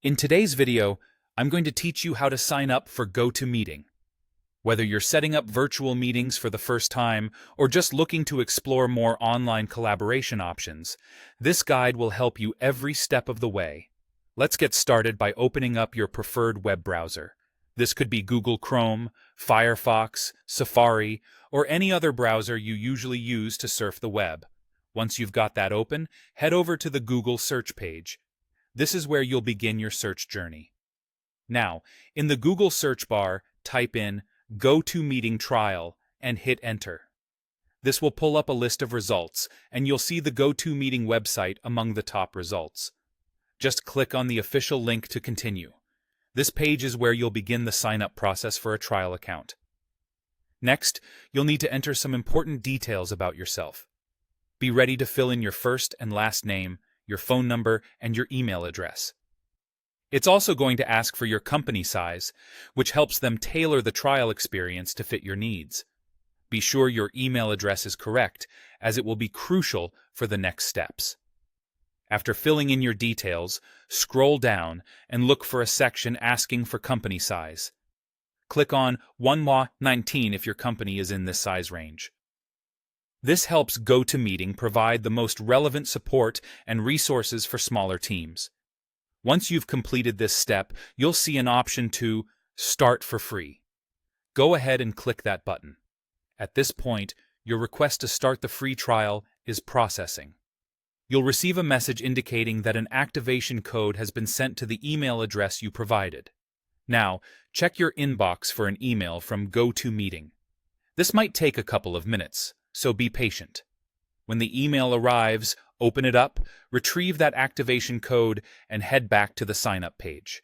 In today's video, I'm going to teach you how to sign up for GoToMeeting. Whether you're setting up virtual meetings for the first time or just looking to explore more online collaboration options, this guide will help you every step of the way. Let's get started by opening up your preferred web browser. This could be Google Chrome, Firefox, Safari, or any other browser you usually use to surf the web. Once you've got that open, head over to the Google search page. This is where you'll begin your search journey. Now, in the Google search bar, type in GoToMeeting Trial and hit Enter. This will pull up a list of results, and you'll see the GoToMeeting website among the top results. Just click on the official link to continue. This page is where you'll begin the sign-up process for a trial account. Next, you'll need to enter some important details about yourself. Be ready to fill in your first and last name, your phone number, and your email address. It's also going to ask for your company size, which helps them tailor the trial experience to fit your needs. Be sure your email address is correct, as it will be crucial for the next steps. After filling in your details, scroll down and look for a section asking for company size. Click on 1-19 if your company is in this size range. This helps GoToMeeting provide the most relevant support and resources for smaller teams. Once you've completed this step, you'll see an option to Start for free. Go ahead and click that button. At this point, your request to start the free trial is processing. You'll receive a message indicating that an activation code has been sent to the email address you provided. Now, check your inbox for an email from GoToMeeting. This might take a couple of minutes, so be patient. When the email arrives, open it up, retrieve that activation code, and head back to the sign-up page.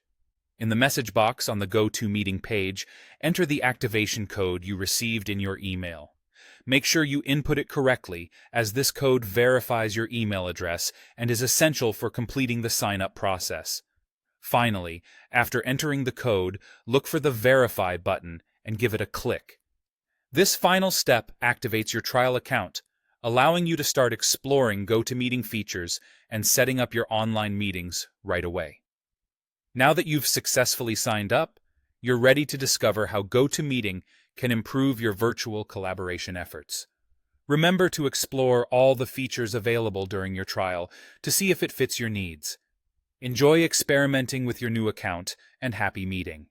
In the message box on the GoToMeeting page, enter the activation code you received in your email. Make sure you input it correctly, as this code verifies your email address and is essential for completing the sign-up process. Finally, after entering the code, look for the Verify button and give it a click. This final step activates your trial account, allowing you to start exploring GoToMeeting features and setting up your online meetings right away. Now that you've successfully signed up, you're ready to discover how GoToMeeting can improve your virtual collaboration efforts. Remember to explore all the features available during your trial to see if it fits your needs. Enjoy experimenting with your new account, and happy meeting.